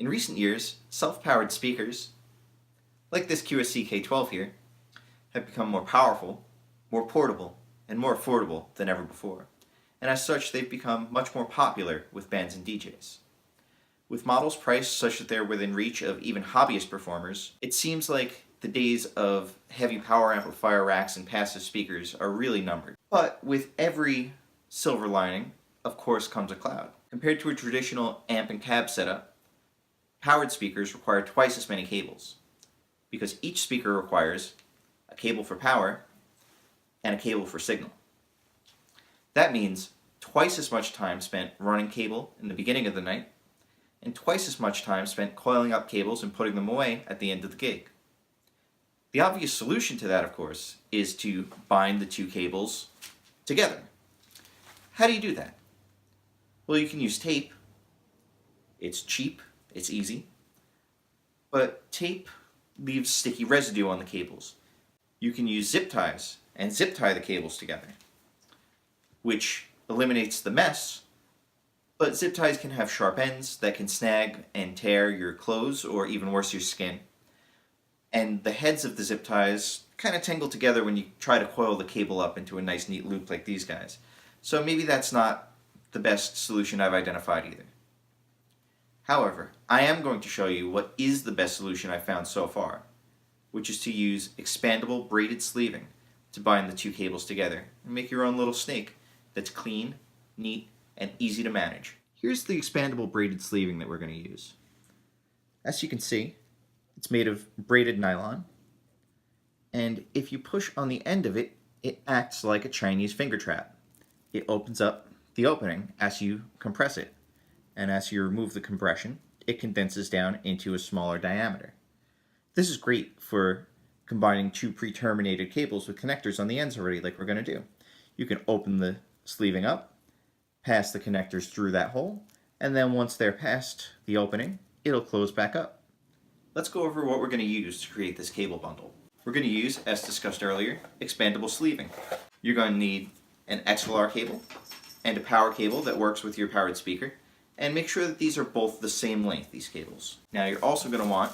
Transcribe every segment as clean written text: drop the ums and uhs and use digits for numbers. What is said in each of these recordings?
In recent years, self-powered speakers, like this QSC K12 here, have become more powerful, more portable, and more affordable than ever before. And as such, they've become much more popular with bands and DJs. With models priced such that they're within reach of even hobbyist performers, it seems like the days of heavy power amplifier racks and passive speakers are really numbered. But with every silver lining, of course, comes a cloud. Compared to a traditional amp and cab setup, powered speakers require twice as many cables, because each speaker requires a cable for power and a cable for signal. That means twice as much time spent running cable in the beginning of the night, and twice as much time spent coiling up cables and putting them away at the end of the gig. The obvious solution to that, of course, is to bind the two cables together. How do you do that? Well, you can use tape. It's cheap, it's easy, but tape leaves sticky residue on the cables. You can use zip ties and zip tie the cables together, which eliminates the mess, but zip ties can have sharp ends that can snag and tear your clothes or even worse, your skin. And the heads of the zip ties kind of tangle together when you try to coil the cable up into a nice neat loop like these guys. So maybe that's not the best solution I've identified either. However, I am going to show you what is the best solution I've found so far, which is to use expandable braided sleeving to bind the two cables together and make your own little snake that's clean, neat, and easy to manage. Here's the expandable braided sleeving that we're going to use. As you can see, it's made of braided nylon, and if you push on the end of it, it acts like a Chinese finger trap. It opens up the opening as you compress it, and as you remove the compression, it condenses down into a smaller diameter. This is great for combining two pre-terminated cables with connectors on the ends already, like we're going to do. You can open the sleeving up, pass the connectors through that hole, and then once they're past the opening, it'll close back up. Let's go over what we're going to use to create this cable bundle. We're going to use, as discussed earlier, expandable sleeving. You're going to need an XLR cable and a power cable that works with your powered speaker, and make sure that these are both the same length, these cables. Now you're also going to want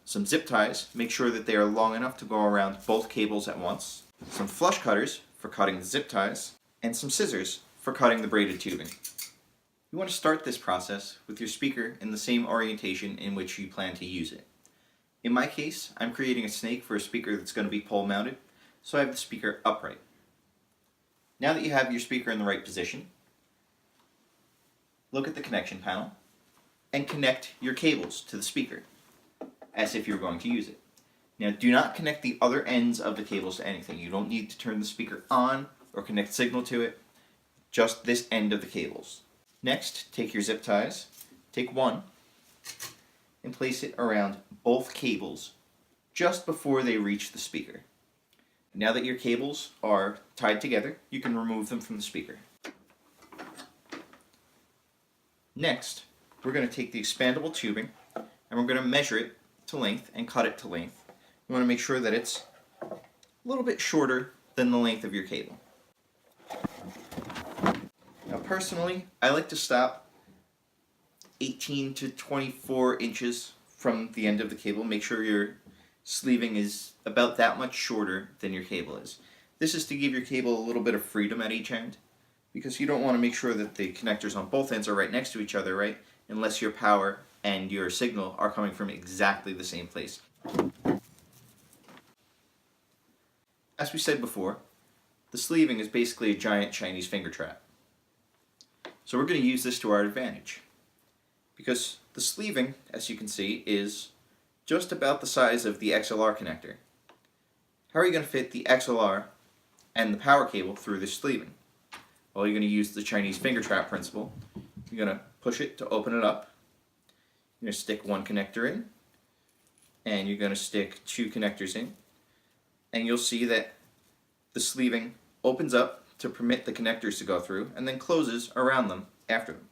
some zip ties. Make sure that they are long enough to go around both cables at once, some flush cutters for cutting the zip ties, and some scissors for cutting the braided tubing. You want to start this process with your speaker in the same orientation in which you plan to use it. In my case, I'm creating a snake for a speaker that's going to be pole mounted, so I have the speaker upright. Now that you have your speaker in the right position, look at the connection panel and connect your cables to the speaker as if you're going to use it. Now do not connect the other ends of the cables to anything. You don't need to turn the speaker on or connect signal to it, just this end of the cables. Next, take your zip ties, take one, and place it around both cables just before they reach the speaker. Now that your cables are tied together, you can remove them from the speaker. Next, we're going to take the expandable tubing and we're going to measure it to length and cut it to length. You want to make sure that it's a little bit shorter than the length of your cable. Now personally, I like to stop 18 to 24 inches from the end of the cable. Make sure your sleeving is about that much shorter than your cable is. This is to give your cable a little bit of freedom at each end, because you don't want to make sure that the connectors on both ends are right next to each other, right? Unless your power and your signal are coming from exactly the same place. As we said before, the sleeving is basically a giant Chinese finger trap. So we're going to use this to our advantage, because the sleeving, as you can see, is just about the size of the XLR connector. How are you going to fit the XLR and the power cable through this sleeving? Well, you're going to use the Chinese finger trap principle. You're going to push it to open it up. You're going to stick one connector in, and you're going to stick two connectors in, and you'll see that the sleeving opens up to permit the connectors to go through, and then closes around them after them.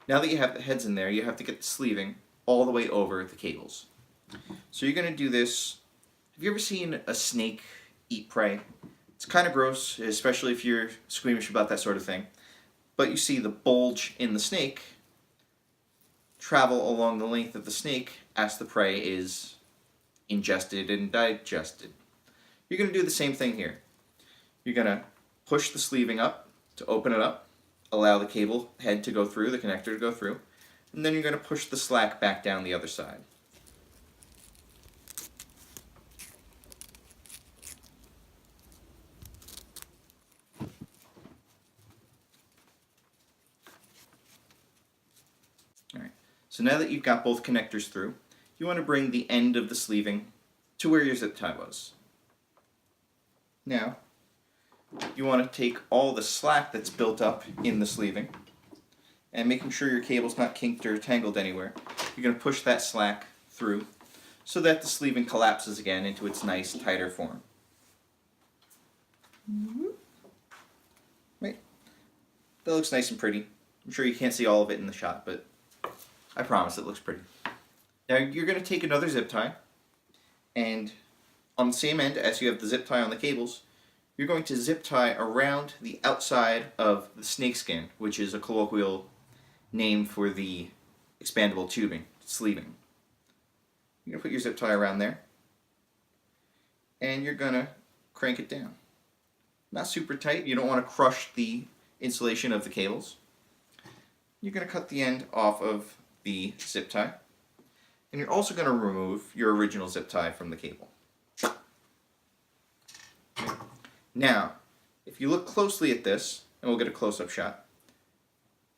Now that you have the heads in there, you have to get the sleeving all the way over the cables. So you're going to do this. Have you ever seen a snake eat prey? It's kind of gross, especially if you're squeamish about that sort of thing. But you see the bulge in the snake travel along the length of the snake as the prey is ingested and digested. You're going to do the same thing here. You're going to push the sleeving up to open it up, allow the cable head to go through, the connector to go through, and then you're going to push the slack back down the other side. Alright, so now that you've got both connectors through, you want to bring the end of the sleeving to where your zip tie was. Now, you want to take all the slack that's built up in the sleeving and making sure your cable's not kinked or tangled anywhere. You're going to push that slack through so that the sleeving collapses again into its nice, tighter form. Right. That looks nice and pretty. I'm sure you can't see all of it in the shot, but I promise it looks pretty. Now you're going to take another zip tie, and on the same end as you have the zip tie on the cables, you're going to zip tie around the outside of the snakeskin, which is a colloquial name for the expandable tubing, sleeving. You're going to put your zip tie around there, and you're going to crank it down. Not super tight, you don't want to crush the insulation of the cables. You're going to cut the end off of the zip tie, and you're also going to remove your original zip tie from the cable. Now, if you look closely at this, and we'll get a close-up shot,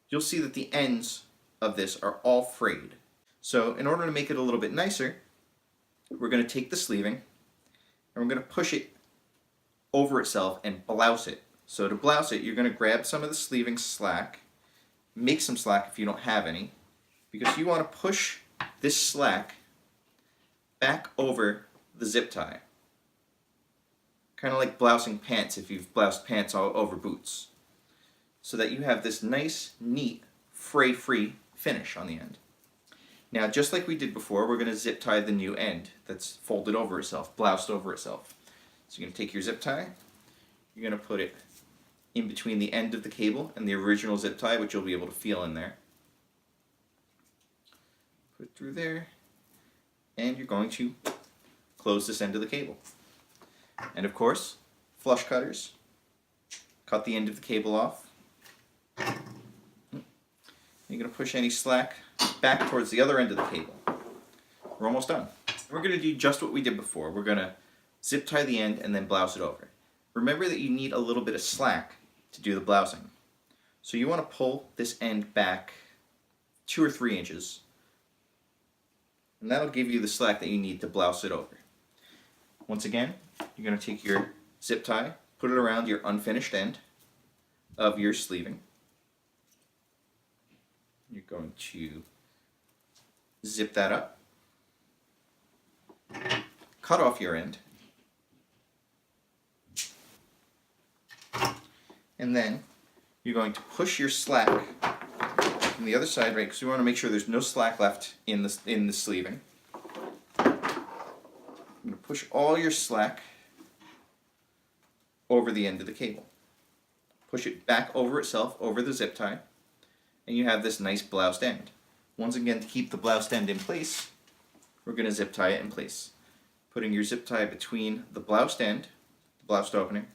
you'll see that the ends of this are all frayed. So in order to make it a little bit nicer, we're going to take the sleeving, and we're going to push it over itself and blouse it. So to blouse it, you're going to grab some of the sleeving slack, make some slack if you don't have any, because you want to push this slack back over the zip tie. Kind of like blousing pants if you've bloused pants all over boots. So that you have this nice, neat, fray-free finish on the end. Now, just like we did before, we're going to zip tie the new end that's folded over itself, bloused over itself. So you're going to take your zip tie, you're going to put it in between the end of the cable and the original zip tie, which you'll be able to feel in there. Put it through there, and you're going to close this end of the cable. And of course, flush cutters. Cut the end of the cable off. You're going to push any slack back towards the other end of the cable. We're almost done. We're going to do just what we did before. We're going to zip tie the end and then blouse it over. Remember that you need a little bit of slack to do the blousing. So you want to pull this end back 2 or 3 inches. And that'll give you the slack that you need to blouse it over. Once again, you're going to take your zip tie, put it around your unfinished end of your sleeving. You're going to zip that up, cut off your end, and then you're going to push your slack from the other side, right? Because we want to make sure there's no slack left in the sleeving. You're going to push all your slack over the end of the cable. Push it back over itself, over the zip tie, and you have this nice bloused end. Once again, to keep the bloused end in place, we're going to zip tie it in place. Putting your zip tie between the bloused end, the bloused opening,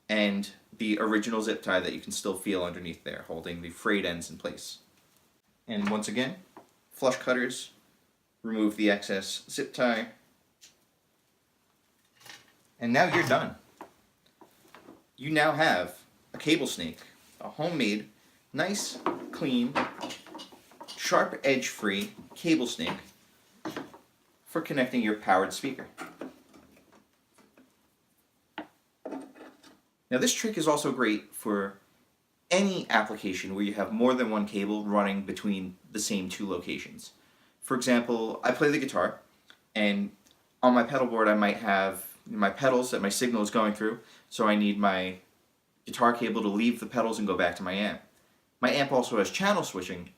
and the original zip tie that you can still feel underneath there, holding the frayed ends in place. And once again, flush cutters, remove the excess zip tie, and now you're done. You now have a cable snake, a homemade, nice, clean, sharp edge-free cable snake for connecting your powered speaker. Now this trick is also great for any application where you have more than one cable running between the same 2 locations. For example, I play the guitar, and on my pedal board I might have my pedals that my signal is going through, so I need my guitar cable to leave the pedals and go back to my amp. My amp also has channel switching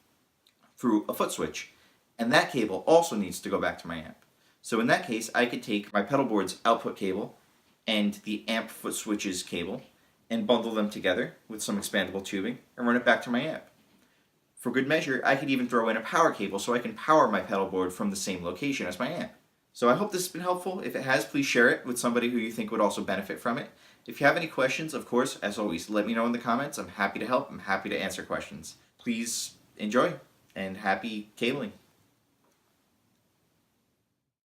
through a foot switch, and that cable also needs to go back to my amp. So in that case, I could take my pedal board's output cable and the amp foot switch's cable and bundle them together with some expandable tubing and run it back to my amp. For good measure, I could even throw in a power cable so I can power my pedal board from the same location as my amp. So I hope this has been helpful. If it has, please share it with somebody who you think would also benefit from it. If you have any questions, of course, as always, let me know in the comments. I'm happy to help. I'm happy to answer questions. Please enjoy, and happy cabling.